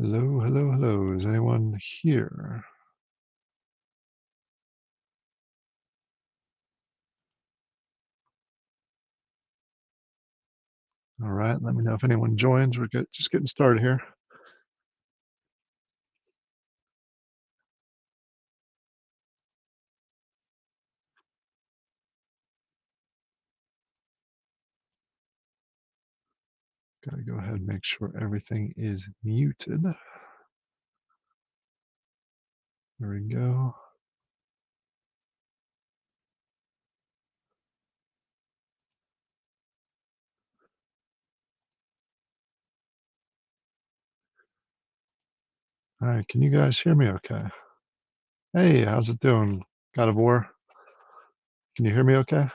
Hello, hello, hello. Is anyone here? All right, let me know if anyone joins. Just getting started here. Gotta go ahead and make sure everything is muted. There we go. All right, can you guys hear me okay? Hey, how's it doing? God of War? Can you hear me okay?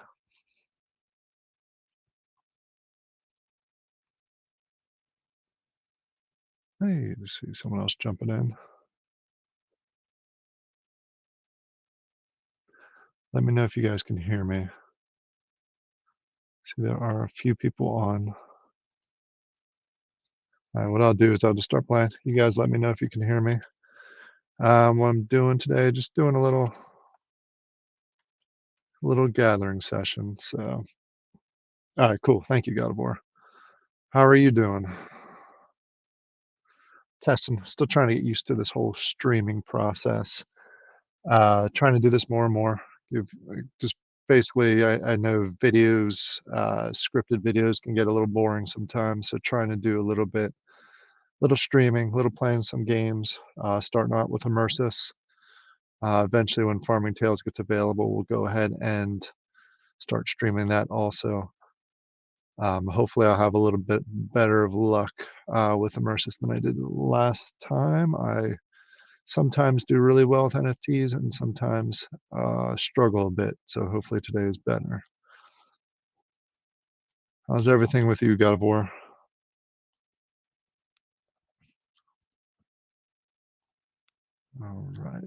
Hey, let's see, someone else jumping in. Let me know if you guys can hear me. See, there are a few people on. All right, what I'll do is I'll just start playing. You guys let me know if you can hear me. What I'm doing today, just doing a little gathering session. So, all right, cool. Thank you, God of War. How are you doing? Testing. Still trying to get used to this whole streaming process. Trying to do this more and more. Just basically, I know videos, scripted videos can get a little boring sometimes. So trying to do a little streaming, little playing some games. Starting out with Immersys. Eventually, when Farming Tales gets available, we'll go ahead and start streaming that also. Hopefully, I'll have a little bit better of luck with Immersys than I did last time. I sometimes do really well with NFTs and sometimes struggle a bit. So hopefully today is better. How's everything with you, God of War? All right.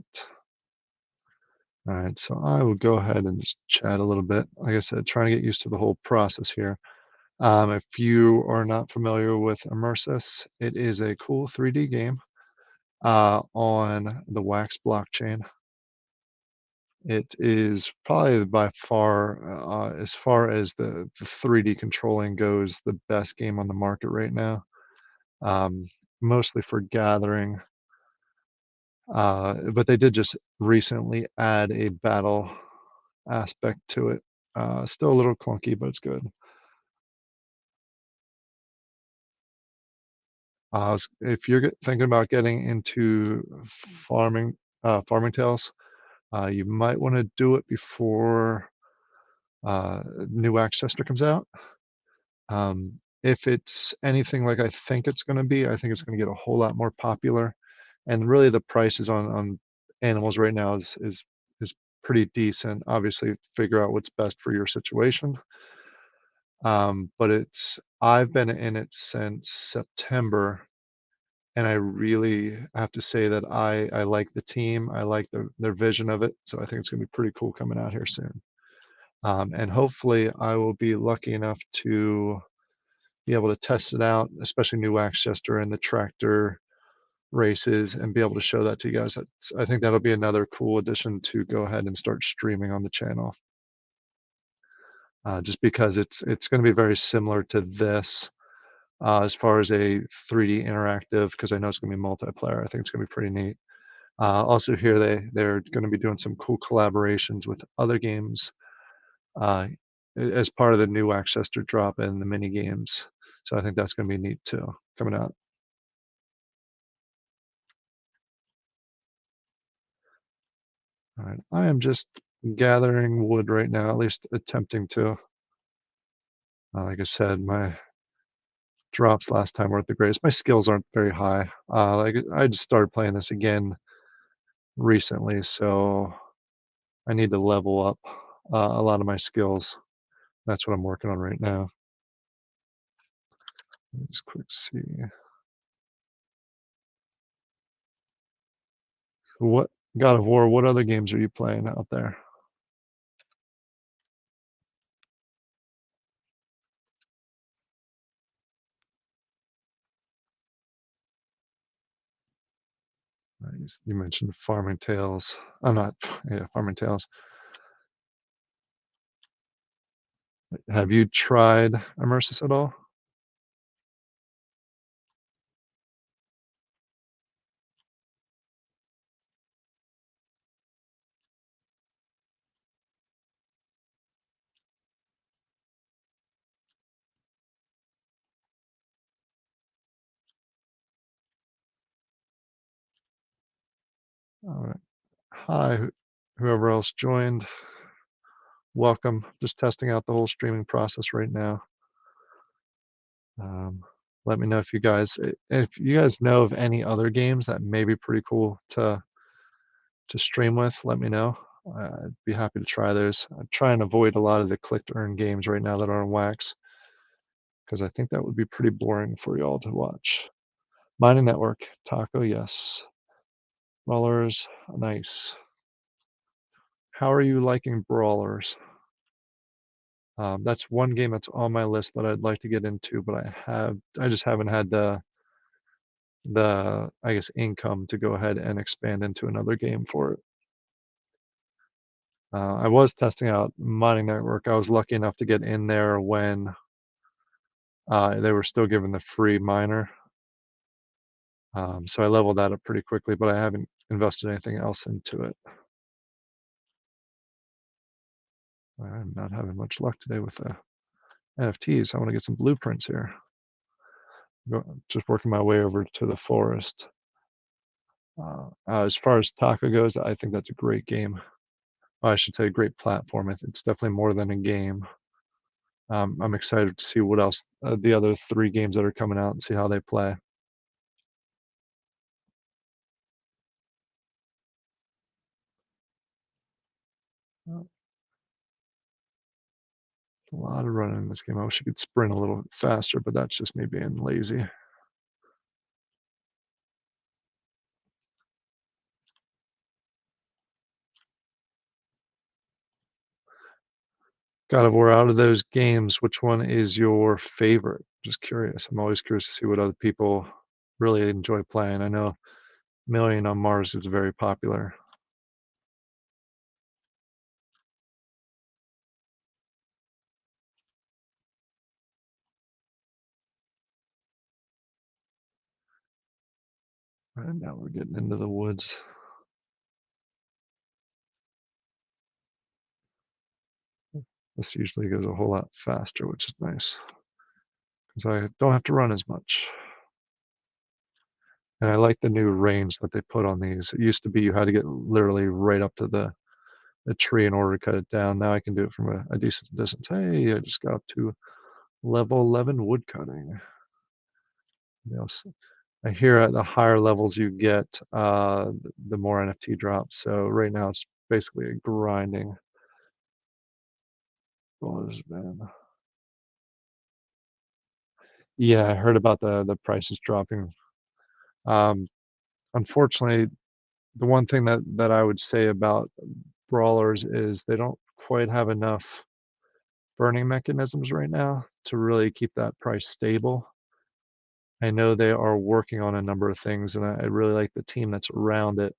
All right. So I will go ahead and just chat a little bit. Like I said, trying to get used to the whole process here. If you are not familiar with Immersys, it is a cool 3D game on the WAX blockchain. It is probably by far, as far as the 3D controlling goes, the best game on the market right now. Um, Mostly for gathering, but they did just recently add a battle aspect to it. Still a little clunky, but it's good. If you're thinking about getting into farming, farming tales, you might want to do it before new Accessor comes out. If it's anything like I think it's going to be, I think it's going to get a whole lot more popular. And really, the prices on animals right now is pretty decent. Obviously, figure out what's best for your situation. But I've been in it since September, and I really have to say that I like the team. I like their vision of it. So I think it's going to be pretty cool coming out here soon. And hopefully, I will be lucky enough to be able to test it out, especially new Axchester and the tractor races, and be able to show that to you guys. I think that'll be another cool addition to go ahead and start streaming on the channel. Just because it's going to be very similar to this as far as a 3D interactive, because I know it's going to be multiplayer. I think it's going to be pretty neat. Also, here they're going to be doing some cool collaborations with other games uh, as part of the new Axchester drop in the mini games. So I think that's going to be neat too coming out. All right, I am just gathering wood right now, at least attempting to. Like I said, my drops last time weren't the greatest. My skills aren't very high. Like I just started playing this again recently, so I need to level up a lot of my skills. That's what I'm working on right now. Let me just quick see. What God of War? What other games are you playing out there? You mentioned Farming Tales. I'm not, yeah, Farming Tales. Have you tried Immersys at all? All right. Hi, whoever else joined, welcome. Just testing out the whole streaming process right now. Um, Let me know if you guys know of any other games that may be pretty cool to stream with. Let me know. I'd be happy to try those. I try and avoid a lot of the click to earn games right now that are on Wax because I think that would be pretty boring for y'all to watch. Mining Network, Taco, yes. Brawlers, nice. How are you liking Brawlers? That's one game that's on my list that I'd like to get into, but I just haven't had the I guess income to go ahead and expand into another game for it. I was testing out Mining Network. I was lucky enough to get in there when they were still giving the free miner. So I leveled that up pretty quickly, but I haven't invested anything else into it. I'm not having much luck today with the NFTs. I want to get some blueprints here. Just working my way over to the forest. As far as Taka goes, I think that's a great game. I should say great platform. It's definitely more than a game. I'm excited to see what else the other 3 games that are coming out and see how they play. A lot of running in this game. I wish I could sprint a little faster, but that's just me being lazy. God of War, out of those games, which one is your favorite? Just curious. I'm always curious to see what other people really enjoy playing. I know Million on Mars is very popular. And now we're getting into the woods. This usually goes a whole lot faster, which is nice because I don't have to run as much. And I like the new range that they put on these. It used to be you had to get literally right up to the tree in order to cut it down. Now I can do it from a decent distance. Hey, I just got up to level 11 wood cutting. Yes. I hear at the higher levels you get, the more NFT drops. So right now it's basically a grinding. Oh, man. Yeah, I heard about the prices dropping. Um, Unfortunately, the one thing that I would say about brawlers is they don't quite have enough burning mechanisms right now to really keep that price stable. I know they are working on a number of things, and I really like the team that's around it.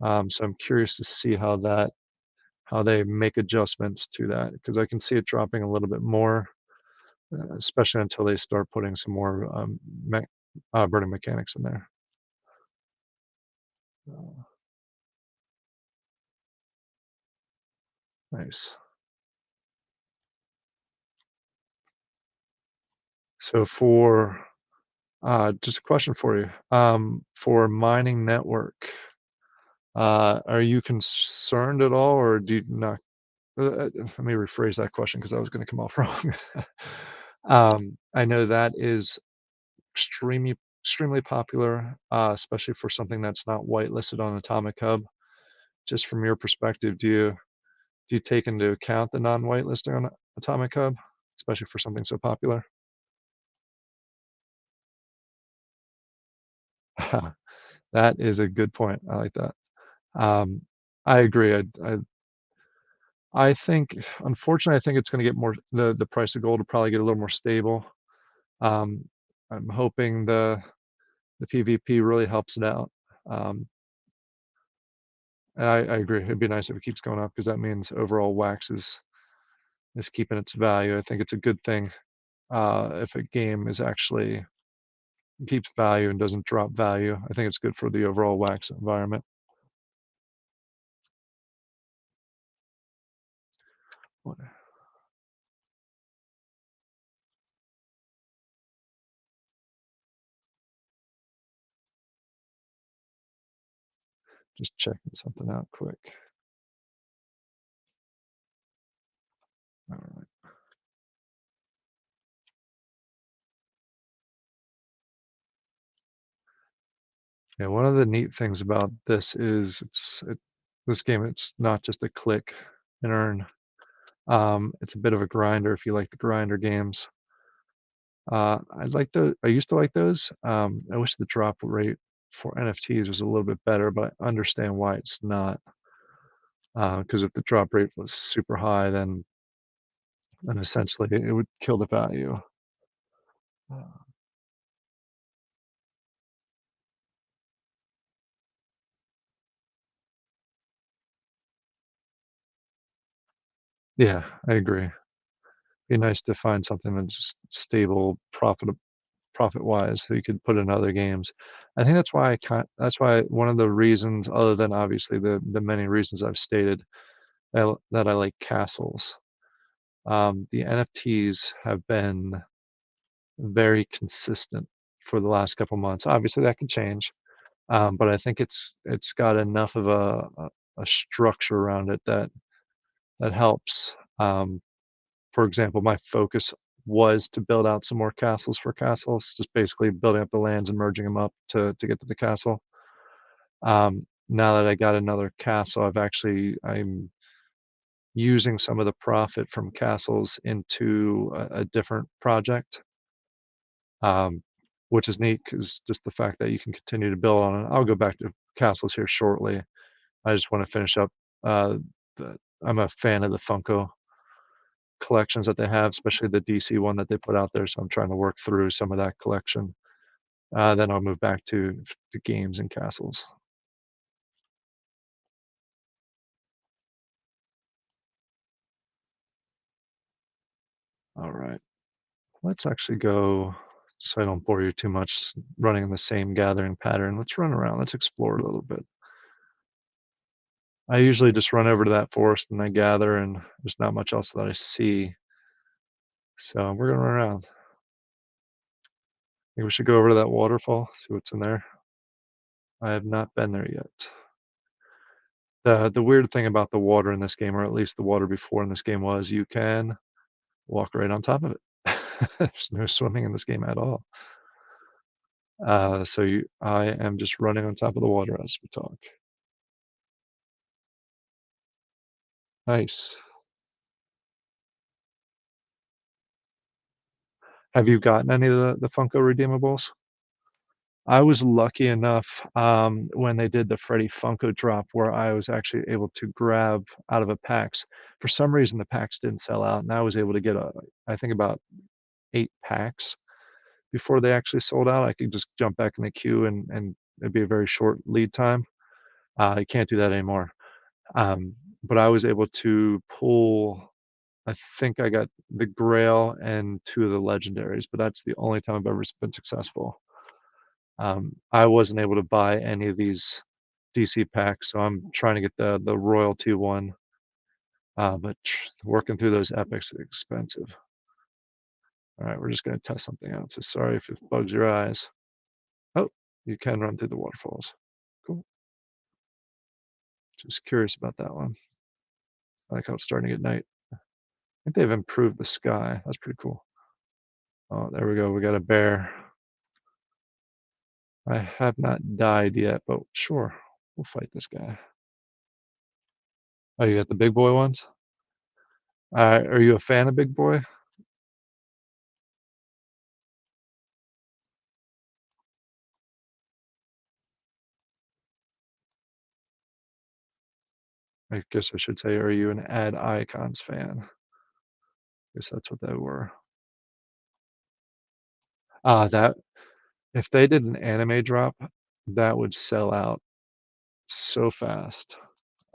So I'm curious to see how they make adjustments to that because I can see it dropping a little bit more, especially until they start putting some more burning mechanics in there. Uh, Nice. So for just a question for you. For mining network, are you concerned at all, or do you not? Let me rephrase that question because I was going to come off wrong. I know that is extremely popular, especially for something that's not whitelisted on Atomic Hub. Just from your perspective, do you take into account the non-whitelisting on Atomic Hub, especially for something so popular? That is a good point. I like that. Um, I agree. I think, unfortunately, I think it's going to get more. The price of gold will probably get a little more stable. Um, I'm hoping the PvP really helps it out. I agree. It'd be nice if it keeps going up because that means overall wax is keeping its value. I think it's a good thing if a game is actually keeps value and doesn't drop value. I think it's good for the overall wax environment. What- Just checking something out quick. All right. Yeah, one of the neat things about this is this game. It's not just a click and earn. It's a bit of a grinder if you like the grinder games. I used to like those. I wish the drop rate for NFTs was a little bit better, but I understand why it's not. Because if the drop rate was super high, then essentially it would kill the value. Uh, yeah, I agree. Be nice to find something that's just stable, profit wise, so you could put in other games. I think that's why one of the reasons, other than obviously the many reasons I've stated, that I like castles. The NFTs have been very consistent for the last couple months. Obviously, that can change, but I think it's got enough of a structure around it that helps. For example, my focus was to build out some more castles for castles, just basically building up the lands and merging them up to get to the castle. Now that I got another castle, I'm using some of the profit from castles into a different project, um, which is neat because just the fact that you can continue to build on it. I'll go back to castles here shortly. I just want to finish up. Uh, I'm a fan of the Funko collections that they have, especially the DC one that they put out there. So I'm trying to work through some of that collection. Then I'll move back to games and castles. All right, let's actually go. So I don't bore you too much running in the same gathering pattern. Let's run around. Let's explore a little bit. I usually just run over to that forest and I gather, and there's not much else that I see. So we're gonna run around. Maybe we should go over to that waterfall, see what's in there. I have not been there yet. The weird thing about the water in this game, or at least the water before in this game, was you can walk right on top of it. There's no swimming in this game at all. I am just running on top of the water as we talk. Nice. Have you gotten any of the Funko redeemables? I was lucky enough when they did the Freddy Funko drop where I was actually able to grab out of a packs. For some reason, the packs didn't sell out, and I was able to get I think about 8 packs before they actually sold out. I could just jump back in the queue and it'd be a very short lead time. You can't do that anymore. But I was able to pull. I think I got the Grail and 2 of the legendaries, but that's the only time I've ever been successful. I wasn't able to buy any of these DC packs, so I'm trying to get the royalty one. But working through those epics is expensive. All right, we're just gonna test something out. So sorry if it bugs your eyes. Oh, you can run through the waterfalls. Cool. Just curious about that one. I like how it's starting to get night. I think they've improved the sky. That's pretty cool. Oh, there we go. We got a bear. I have not died yet, but sure, we'll fight this guy. Oh, you got the big boy ones? Are you a fan of big boy? I guess I should say, are you an Ad Icons fan? I guess that's what they were. That if they did an anime drop, that would sell out so fast.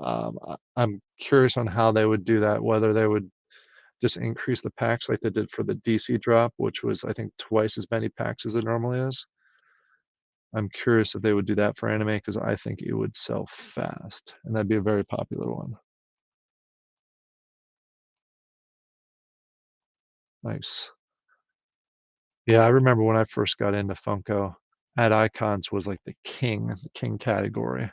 I'm curious on how they would do that, whether they would just increase the packs like they did for the DC drop, which was, I think, twice as many packs as it normally is. I'm curious if they would do that for anime because I think it would sell fast, and that'd be a very popular one. Nice. Yeah, I remember when I first got into Funko, Ad Icons was like the king category.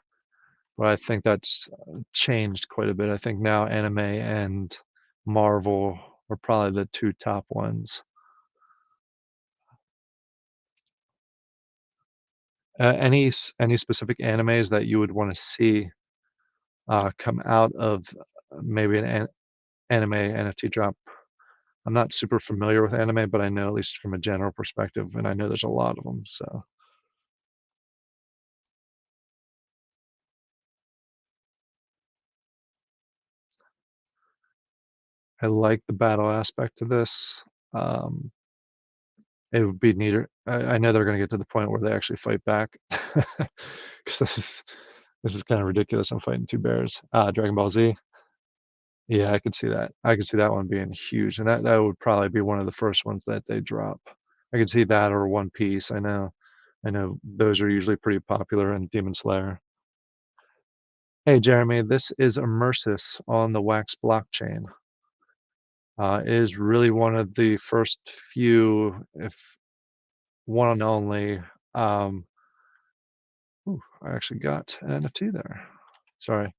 But I think that's changed quite a bit. I think now anime and Marvel are probably the two top ones. Any specific animes that you would want to see come out of maybe anime NFT drop? I'm not super familiar with anime, but I know at least from a general perspective, and I know there's a lot of them. So I like the battle aspect of this. Um, it would be neater. I know they're going to get to the point where they actually fight back, because this is kind of ridiculous. I'm fighting two bears. Dragon Ball Z. Yeah, I could see that. I could see that one being huge, and that would probably be one of the first ones that they drop. I could see that or One Piece. I know those are usually pretty popular in Demon Slayer. Hey Jeremy, this is Immersys on the Wax blockchain. It is really one of the first few, if one and only. Um, ooh, I actually got an NFT there. Sorry.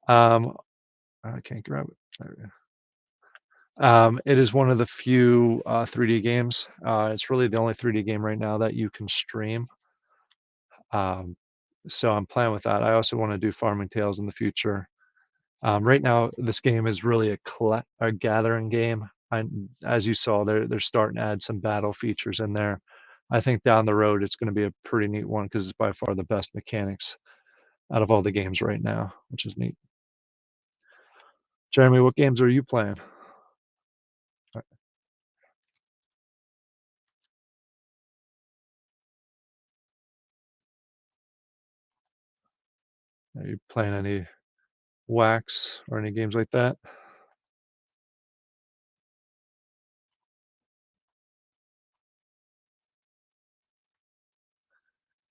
Um, I can't grab it. There we go. It is one of the few 3D games. It's really the only 3D game right now that you can stream. Um, so I'm playing with that. I also want to do Farming Tales in the future. Right now, this game is really a gathering game. As you saw, they're starting to add some battle features in there. I think down the road, it's going to be a pretty neat one because it's by far the best mechanics out of all the games right now, which is neat. Jeremy, what games are you playing? Are you playing any WAX or any games like that?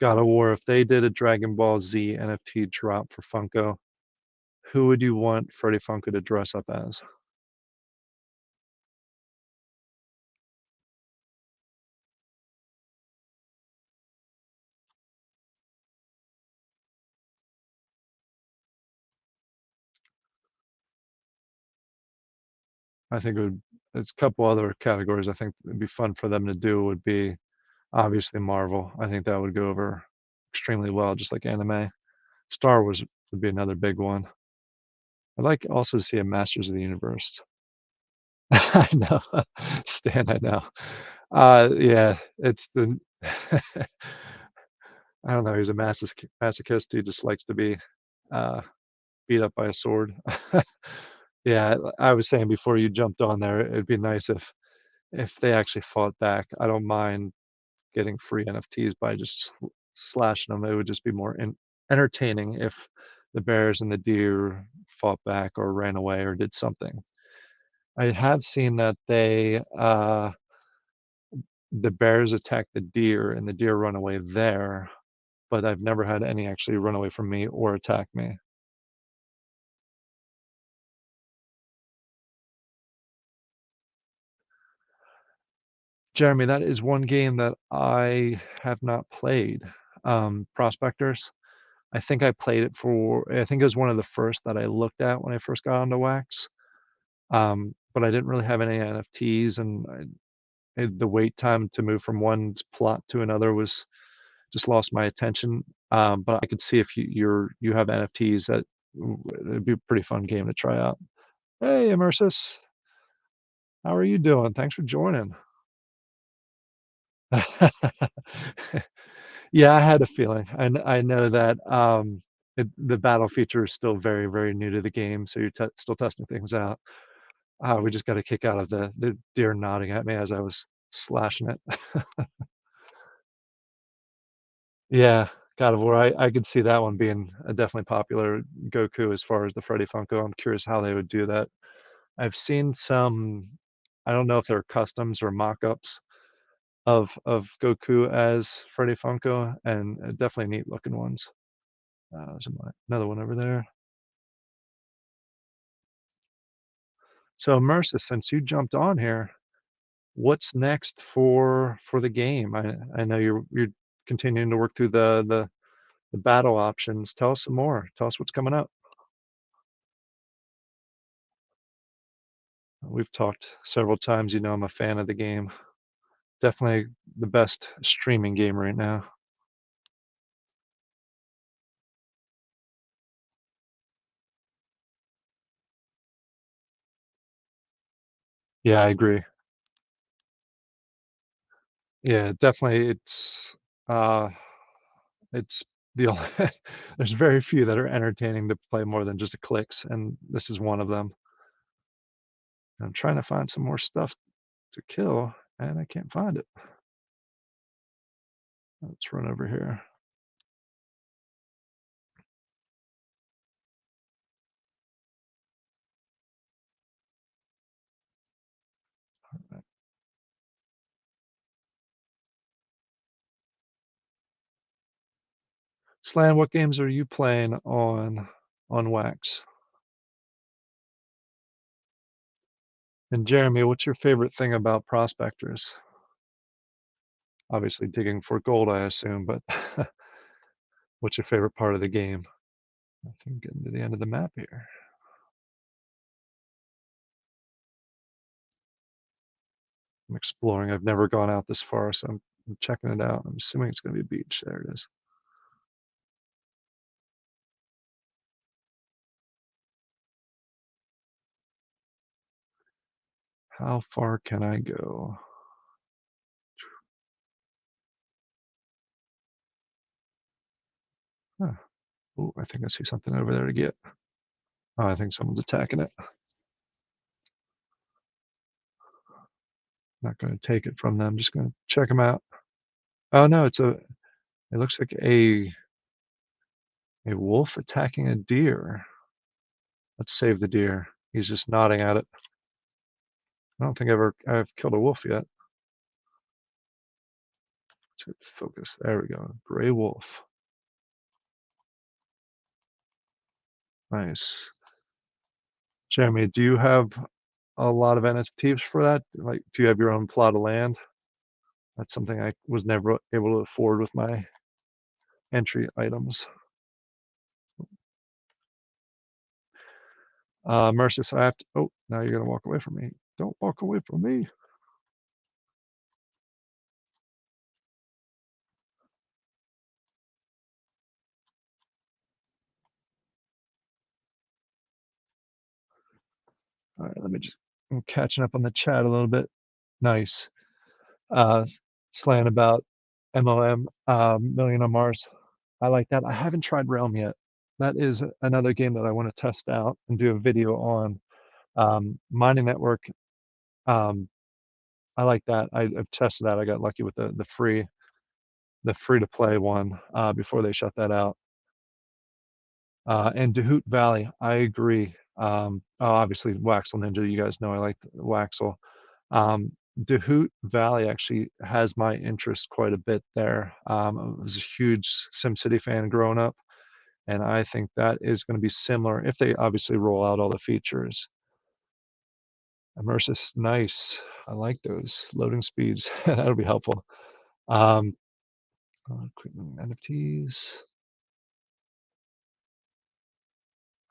God of War, if they did a Dragon Ball Z NFT drop for Funko, who would you want Freddy Funko to dress up as? I think it would, there's a couple other categories I think would be fun for them to do would be obviously Marvel. I think that would go over extremely well, just like anime. Star Wars would be another big one. I'd like also to see a Masters of the Universe. I know, Stan, I know. Yeah, it's the I don't know. He's a masochist. He just likes to be uh, beat up by a sword. Yeah, I was saying before you jumped on there, it'd be nice if they actually fought back. I don't mind getting free NFTs by just slashing them. It would just be more entertaining if the bears and the deer fought back or ran away or did something. I have seen that the bears attack the deer and the deer run away there, but I've never had any actually run away from me or attack me. Jeremy, that is one game that I have not played. Prospectors. I think I played it I think it was one of the first that I looked at when I first got onto Wax. But I didn't really have any NFTs, and the wait time to move from one plot to another was just lost my attention. But I could see if you have NFTs that it'd be a pretty fun game to try out. Hey, Immersys, how are you doing? Thanks for joining. Yeah, I had a feeling. I know that the battle feature is still very, very new to the game, so you're still testing things out. We just got a kick out of the deer nodding at me as I was slashing it. Yeah, God of War, I could see that one being a definitely popular Goku as far as the Freddy Funko. I'm curious how they would do that. I've seen some, I don't know if they're customs or mock-ups of Goku as Freddy Funko, and definitely neat looking ones. There's another one over there. So Immersive, since you jumped on here, what's next for the game? I know you're continuing to work through the battle options. Tell us some more. Tell us what's coming up. We've talked several times. You know I'm a fan of the game. Definitely the best streaming game right now. Yeah, I agree. Yeah, definitely. Uh, it's the only, there's very few that are entertaining to play more than just a clicks, and this is one of them. I'm trying to find some more stuff to kill, and I can't find it. Let's run over here. Slan, what games are you playing on Wax? And Jeremy, what's your favorite thing about prospectors? Obviously digging for gold, I assume, but what's your favorite part of the game? I think I'm getting to the end of the map here. I'm exploring. I've never gone out this far, so I'm checking it out. I'm assuming it's going to be a beach. There it is. How far can I go? Huh. Oh, I think I see something over there to get. Oh, I think someone's attacking it. Not going to take it from them. Just going to check them out. Oh no, it looks like a wolf attacking a deer. Let's save the deer. He's just nodding at it. I don't think I've killed a wolf yet. To focus. There we go. Gray wolf. Nice. Jeremy, do you have a lot of NFTs for that? Like, do you have your own plot of land? That's something I was never able to afford with my entry items. Mercy, so I have to. Oh, now you're gonna walk away from me. Don't walk away from me. All right, let me just. I'm catching up on the chat a little bit. Nice. Uh, Slaying about MOM, Million on Mars. I like that. I haven't tried Realm yet. That is another game that I want to test out and do a video on. Mining Network. Um, I like that. I've tested that. I got lucky with the free to play one before they shut that out. And Dahoot Valley, I agree. Obviously, Waxel Ninja, you guys know I like Waxel. Um, Dahoot Valley actually has my interest quite a bit there. I was a huge SimCity fan growing up, and I think that is going to be similar if they obviously roll out all the features. Immersys, nice. I like those loading speeds. That'll be helpful. Um, quick NFTs.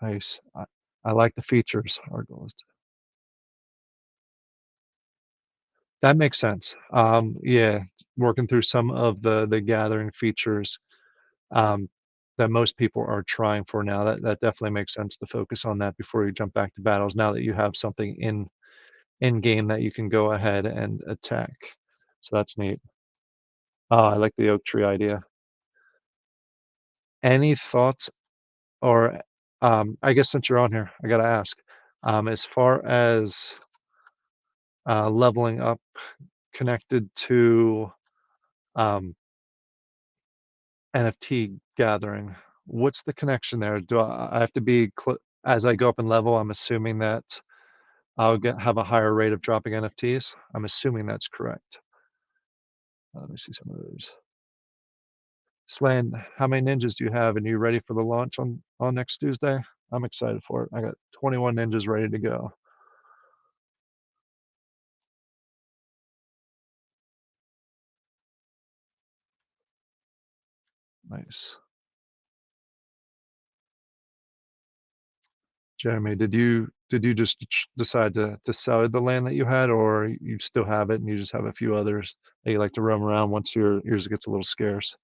Nice. I like the features. Our goal is that makes sense. Yeah, working through some of the gathering features um, that most people are trying for now. That definitely makes sense to focus on that before you jump back to battles. Now that you have something in game that you can go ahead and attack, so that's neat. Oh, I like the oak tree idea. Any thoughts or I guess since you're on here, I gotta ask. As far as leveling up connected to um, NFT gathering. What's the connection there? Do I have to be as I go up in level, I'm assuming that I'll have a higher rate of dropping NFTs? I'm assuming that's correct. Let me see some of those. Slan, how many ninjas do you have, and you ready for the launch on next Tuesday? I'm excited for it. I got 21 ninjas ready to go. Nice. Jeremy, did you just decide to sell the land that you had, or you still have it and you just have a few others that you like to roam around once yours gets a little scarce?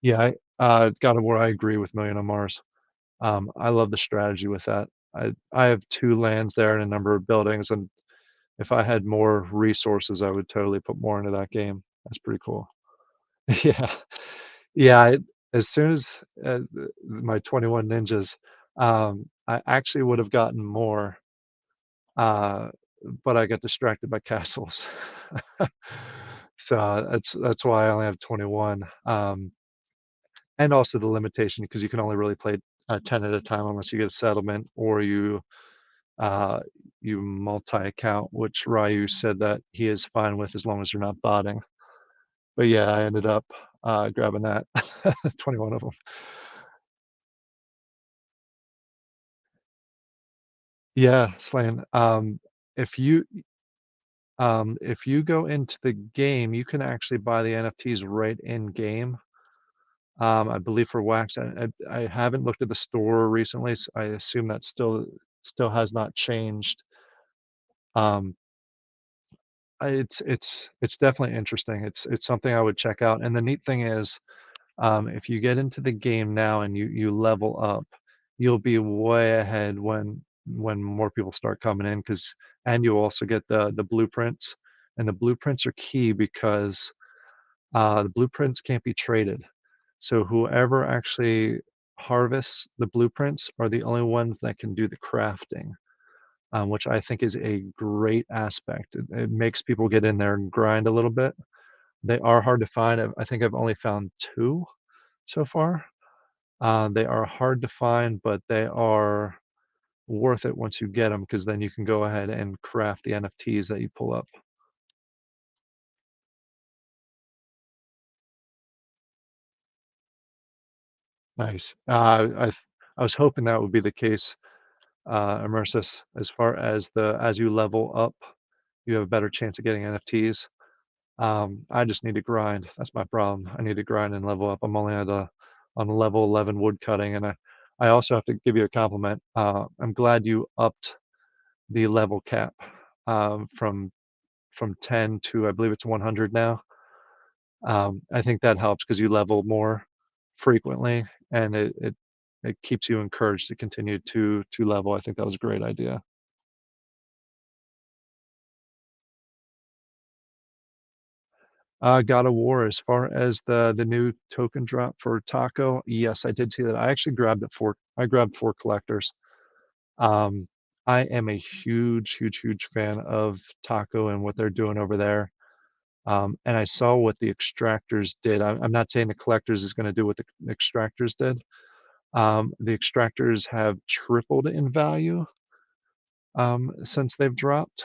Yeah, God of War, I agree with Million on Mars. I love the strategy with that. I have 2 lands there and a number of buildings, and if I had more resources, I would totally put more into that game. That's pretty cool. Yeah. Yeah, as soon as, my 21 ninjas, I actually would have gotten more, uh, but I got distracted by castles. So, that's why I only have 21, and also the limitation because you can only really play, 10 at a time unless you get a settlement or uh, you multi-account, which Ryu said that he is fine with as long as you're not botting. But yeah, I ended up, grabbing that, 21 of them. Yeah, Slan. If you go into the game, you can actually buy the NFTs right in game. I believe for Wax, I haven't looked at the store recently, so I assume that still has not changed. Um, it's definitely interesting. It's something I would check out. And the neat thing is, if you get into the game now and you level up, you'll be way ahead when more people start coming in, because and you also get the blueprints, and the blueprints are key because the blueprints can't be traded. So whoever actually harvests the blueprints are the only ones that can do the crafting, which I think is a great aspect. It makes people get in there and grind a little bit. They are hard to find. I think I've only found 2 so far. They are hard to find, but they are worth it once you get them, because then you can go ahead and craft the NFTs that you pull up. Nice. I was hoping that would be the case, Immersys, as far as as you level up, you have a better chance of getting NFTs. I just need to grind. That's my problem. I need to grind and level up. I'm only on level 11 wood cutting, and I also have to give you a compliment. I'm glad you upped the level cap, from 10 to, I believe it's 100 now. I think that helps because you level more frequently, and it keeps you encouraged to continue to level. I think that was a great idea. God of War, as far as the new token drop for Taco, yes, I did see that. I grabbed 4 collectors. Um, I am a huge fan of Taco and what they're doing over there. And I saw what the extractors did. I'm not saying the collectors is going to do what the extractors did. The extractors have tripled in value, since they've dropped,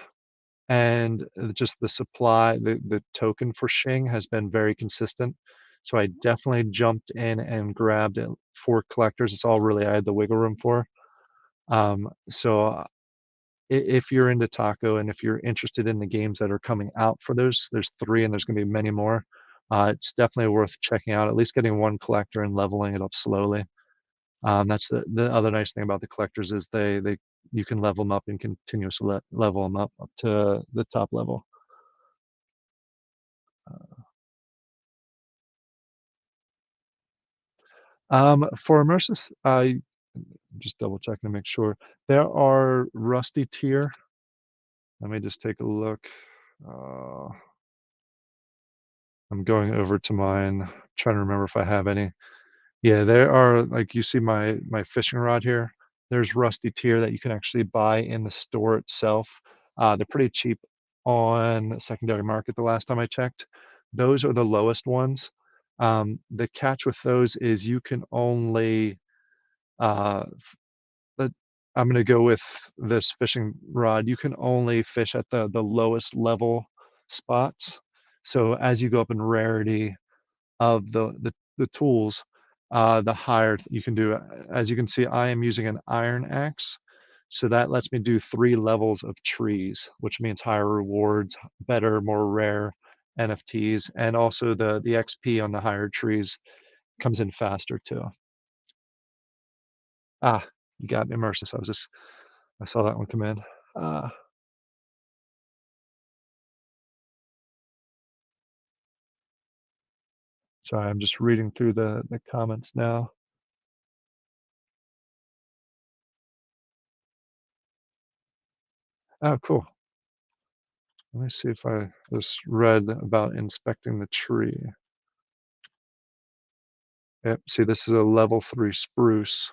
and just the supply, the token for Shing has been very consistent. So I definitely jumped in and grabbed it 4 collectors. It's all really I had the wiggle room for. So if you're into Taco and if you're interested in the games that are coming out for those, there's 3 and there's going to be many more. It's definitely worth checking out. At least getting 1 collector and leveling it up slowly. That's the other nice thing about the collectors is they you can level them up and continuously level them up to the top level. For Immersis, I just double checking to make sure. There are Rusty tier. Let me just take a look. Uh, I'm going over to mine, trying to remember if I have any. Yeah, there are, like, you see my fishing rod here. There's Rusty tier that you can actually buy in the store itself. They're pretty cheap on secondary market the last time I checked. those are the lowest ones. The catch with those is you can only, uh, but I'm gonna go with this fishing rod. You can only fish at the lowest level spots. So as you go up in rarity of the tools, the higher you can do. As you can see, I am using an iron axe, so that lets me do 3 levels of trees, which means higher rewards, better, more rare NFTs, and also the XP on the higher trees comes in faster too. Ah, you got me, Immersys. I saw that one come in. Uh, Sorry, I'm just reading through the comments now. Oh, cool. Let me see if I just read about inspecting the tree. Yep, see, this is a level 3 spruce.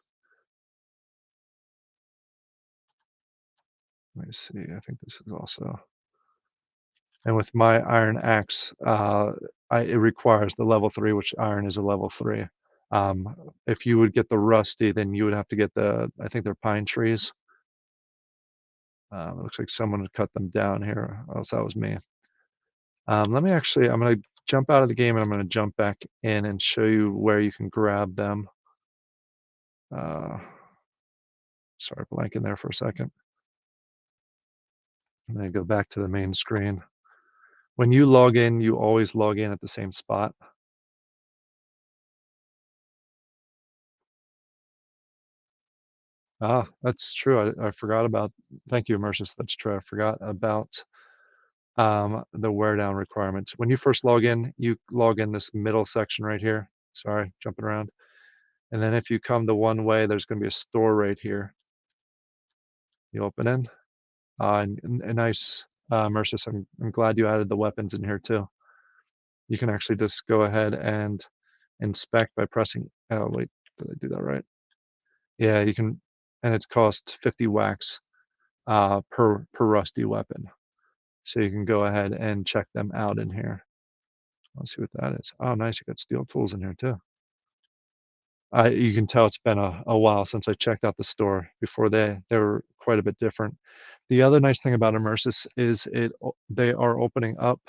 Let me see, I think this is also, and with my iron axe, it requires the level 3, which iron is a level 3. Um, if you would get the rusty, then you would have to get I think they're pine trees. It looks like someone had cut them down here, or else that was me. Let me actually, I'm gonna jump out of the game and I'm gonna jump back in and show you where you can grab them. Uh, Sorry, blanking there for a second. I'm gonna go back to the main screen. When you log in, you always log in at the same spot. Ah, that's true. I forgot about. Thank you, Immersys. That's true. I forgot about the wear down requirements. When you first log in, you log in this middle section right here. Sorry, jumping around. And then if you come the one way, there's going to be a store right here. You open in. And nice, Immersys. I'm glad you added the weapons in here too. You can actually just go ahead and inspect by pressing. Oh wait, did I do that right? Yeah, you can, and it's cost 50 wax per rusty weapon. So you can go ahead and check them out in here. Let's see what that is. Oh, nice. You got steel tools in here too. You can tell it's been a while since I checked out the store. Before they were quite a bit different. The other nice thing about Immersys is they are opening up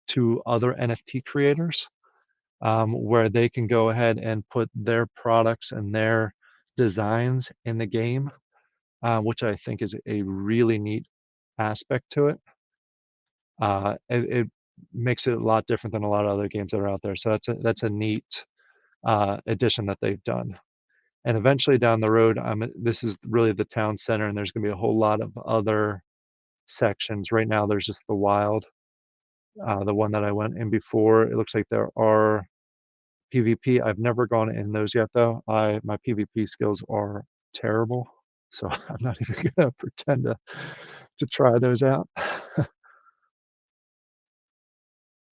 to other NFT creators, where they can go ahead and put their products and their designs in the game, which I think is a really neat aspect to it. It makes it a lot different than a lot of other games that are out there. So that's a neat addition that they've done. And eventually down the road, this is really the town center, and there's going to be a whole lot of other sections. Right now, there's just the wild, the one that I went in before. It looks like there are PvP. I've never gone in those yet, though. My PvP skills are terrible, so I'm not even gonna pretend to try those out.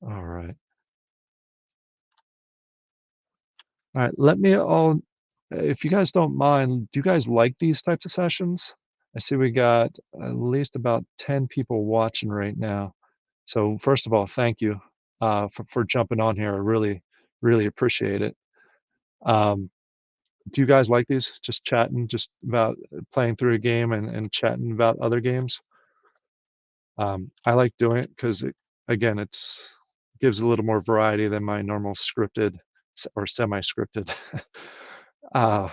All right. All right, if you guys don't mind, do you guys like these types of sessions? I see we got at least about 10 people watching right now. So first of all, thank you for jumping on here. I really, really appreciate it. Um, do you guys like these? Just chatting, just about playing through a game and chatting about other games? I like doing it because again, it's gives a little more variety than my normal scripted or semi-scripted uh,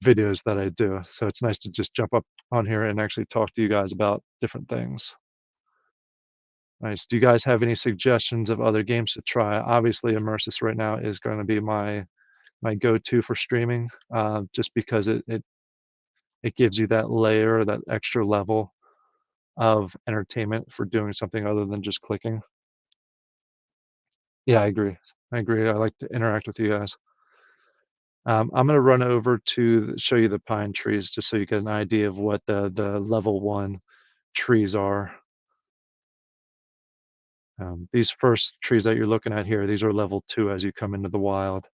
videos that I do. So it's nice to just jump up on here and actually talk to you guys about different things. Nice. Do you guys have any suggestions of other games to try? Obviously, Immersys right now is going to be my go-to for streaming, just because it gives you that layer, that extra level of entertainment for doing something other than just clicking. Yeah, I agree. I agree. I like to interact with you guys. I'm going to run over to show you the pine trees just so you get an idea of what the level 1 trees are. These first trees that you're looking at here, these are level 2 as you come into the wild.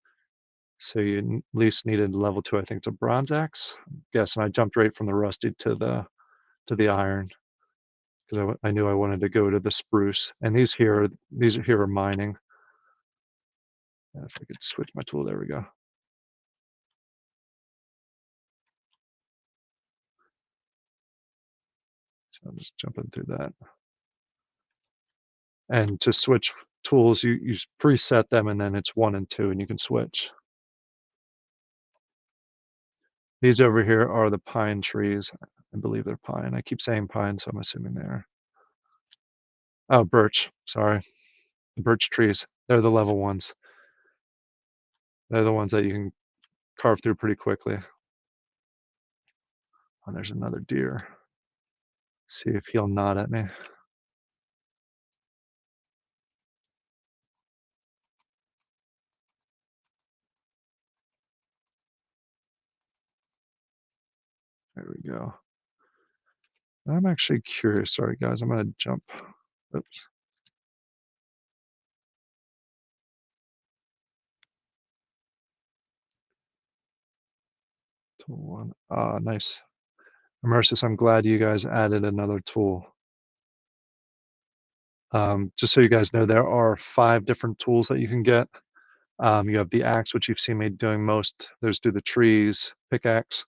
So you at least needed level 2, I think, to bronze axe. Yes, and I jumped right from the rusty to the iron. because I knew I wanted to go to the spruce. And these are here are mining. If I could switch my tool, there we go. So I'm just jumping through that. And to switch tools, you preset them, and then it's 1 and 2, and you can switch. These over here are the pine trees. I believe they're pine. I keep saying pine, so I'm assuming they are. Oh, birch. Sorry. The birch trees. They're the level ones. They're the ones that you can carve through pretty quickly. Oh, there's another deer. See if he'll nod at me. There we go. I'm actually curious. Sorry, guys. I'm gonna jump. Oops. Tool one. Ah, nice. Immersys, I'm glad you guys added another tool. Just so you guys know, there are 5 different tools that you can get. You have the axe, which you've seen me doing most. There's do the trees, pickaxe,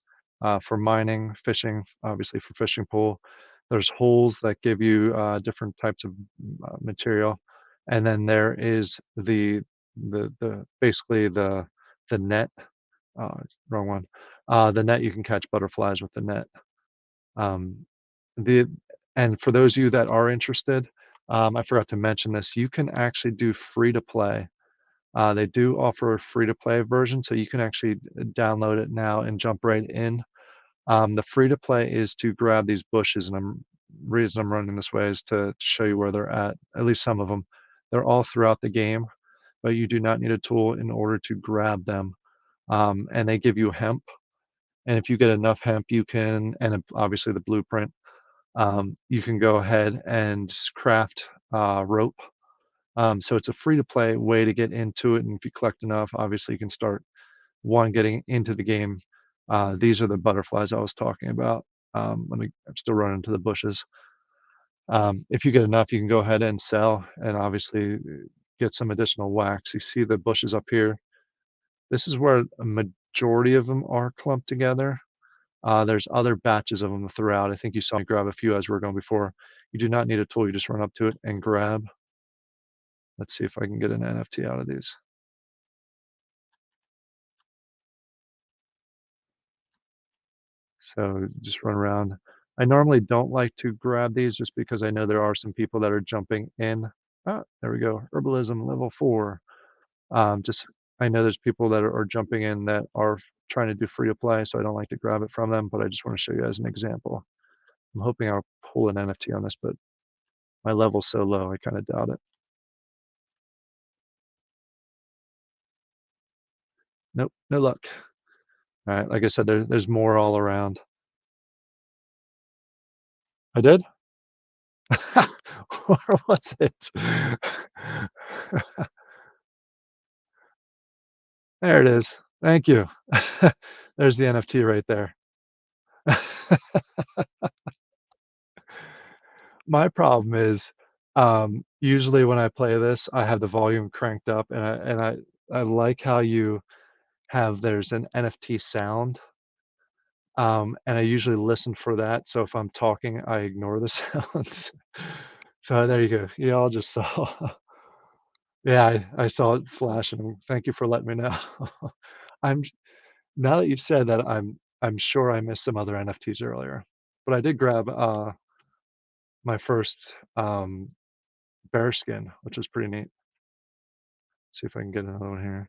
for mining, fishing, obviously for fishing pole. There's holes that give you different types of material, and then there is the basically the net. Uh, Wrong one. The net, you can catch butterflies with the net. Um, the and for those of you that are interested, I forgot to mention this. You can actually do free to play. They do offer a free to play version, so you can actually download it now and jump right in. The free to play is to grab these bushes, and reason I'm running this way is to show you where they're at least some of them. They're all throughout the game, but you do not need a tool in order to grab them. And they give you hemp, and if you get enough hemp, you can, and obviously the blueprint, you can go ahead and craft rope. So it's a free to play way to get into it, and if you collect enough, obviously you can start getting into the game. These are the butterflies I was talking about. I'm still running to the bushes. If you get enough, you can go ahead and sell, and obviously get some additional wax. You see the bushes up here. This is where a majority of them are clumped together. There's other batches of them throughout. I think you saw me grab a few as we were going before. You do not need a tool. You just run up to it and grab. Let's see if I can get an NFT out of these. So just run around. I normally don't like to grab these just because I know there are some people that are jumping in. Ah, there we go. Herbalism level 4. Just I know there's people that are jumping in that are trying to do free to play, so I don't like to grab it from them, but I just want to show you as an example. I'm hoping I'll pull an NFT on this, but my level's so low, I kind of doubt it. Nope, no luck. All right, like I said, there's more all around. I did? Or was it? There it is. Thank you. There's the NFT right there. My problem is, usually when I play this, I have the volume cranked up, and I like how you have there's an NFT sound, and I usually listen for that, so if I'm talking, I ignore the sounds. So there you go. You all just saw. Yeah, I saw it flashing. Thank you for letting me know. I'm Now that you've said that, I'm sure I missed some other NFTs earlier, but I did grab, my first, bear skin, which was pretty neat. See if I can get another one here.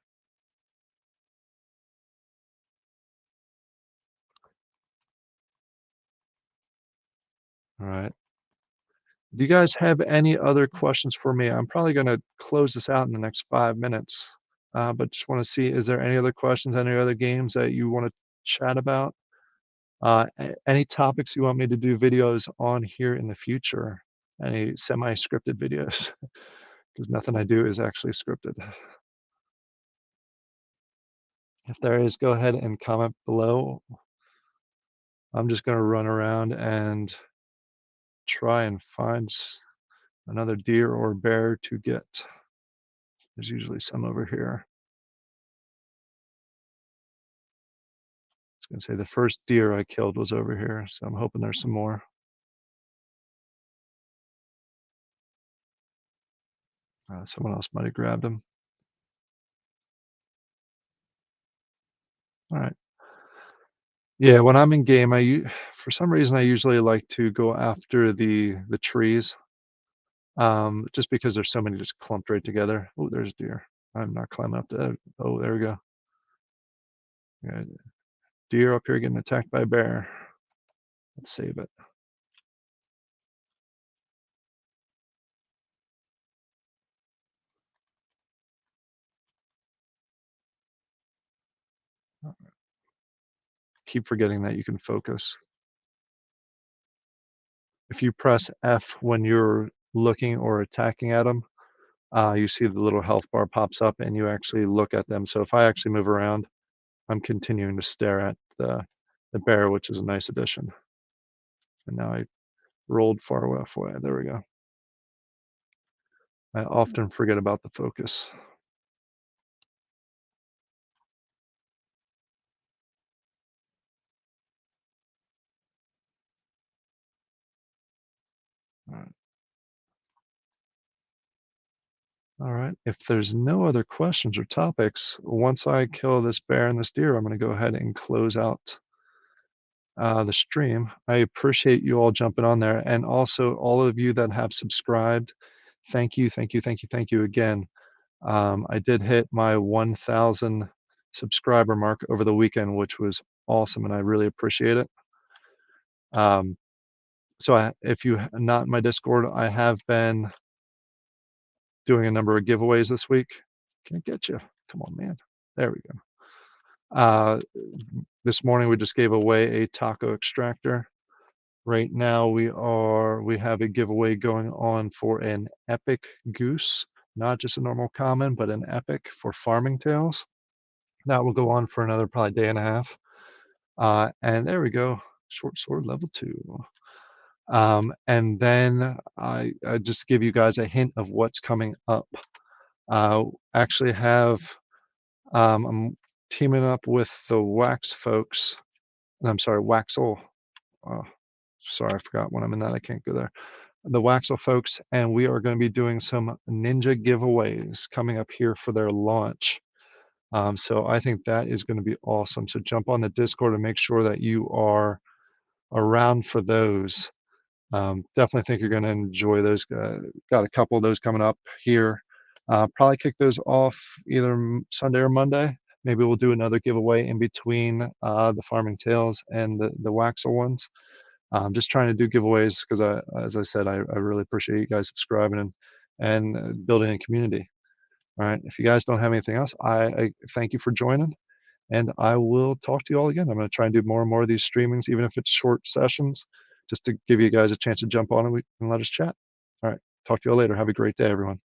Alright. Do you guys have any other questions for me? I'm probably gonna close this out in the next 5 minutes, but just wanna see, is there any other questions, any other games that you wanna chat about? Any topics you want me to do videos on here in the future? Any semi-scripted videos? Because nothing I do is actually scripted. If there is, go ahead and comment below. I'm just gonna run around and try and find another deer or bear to get. There's usually some over here. I was gonna say the first deer I killed was over here, so I'm hoping there's some more. Someone else might have grabbed them. All right. Yeah, when I'm in game, for some reason I usually like to go after the trees, just because there's so many just clumped right together. Oh, there's deer. I'm not climbing up the. Oh, there we go. Yeah, deer up here getting attacked by a bear. Let's save it. Keep forgetting that you can focus. If you press F when you're looking or attacking at them, you see the little health bar pops up and you actually look at them. So if I actually move around, I'm continuing to stare at the bear, which is a nice addition. And now I rolled far enough away. There we go. I often forget about the focus. All right. All right. If there's no other questions or topics, once I kill this bear and this deer, I'm going to go ahead and close out the stream. I appreciate you all jumping on there, and also all of you that have subscribed. Thank you, thank you, thank you, thank you again. I did hit my 1,000 subscriber mark over the weekend, which was awesome, and I really appreciate it. So if you're not in my Discord, I have been doing a number of giveaways this week. Can't get you. Come on, man. There we go. This morning we just gave away a taco extractor. Right now we have a giveaway going on for an epic goose, not just a normal common, but an epic for farming tales. That will go on for another probably day and a half. And there we go, short sword level 2. And then I just give you guys a hint of what's coming up. Actually have I'm teaming up with the Wax folks. I'm sorry, Waxel. Uh, sorry, I forgot when I'm in that. I can't go there. The Waxel folks, and we are going to be doing some ninja giveaways coming up here for their launch. So I think that is going to be awesome. So jump on the Discord and make sure that you are around for those. Definitely think you're going to enjoy those. Got a couple of those coming up here. Probably kick those off either Sunday or Monday. Maybe we'll do another giveaway in between the Farming Tales and the Waxel ones. Just trying to do giveaways because, as I said, I really appreciate you guys subscribing and building a community. All right. If you guys don't have anything else, I thank you for joining, and I will talk to you all again. I'm going to try and do more and more of these streamings, even if it's short sessions, just to give you guys a chance to jump on and let us chat. All right. Talk to you all later. Have a great day, everyone.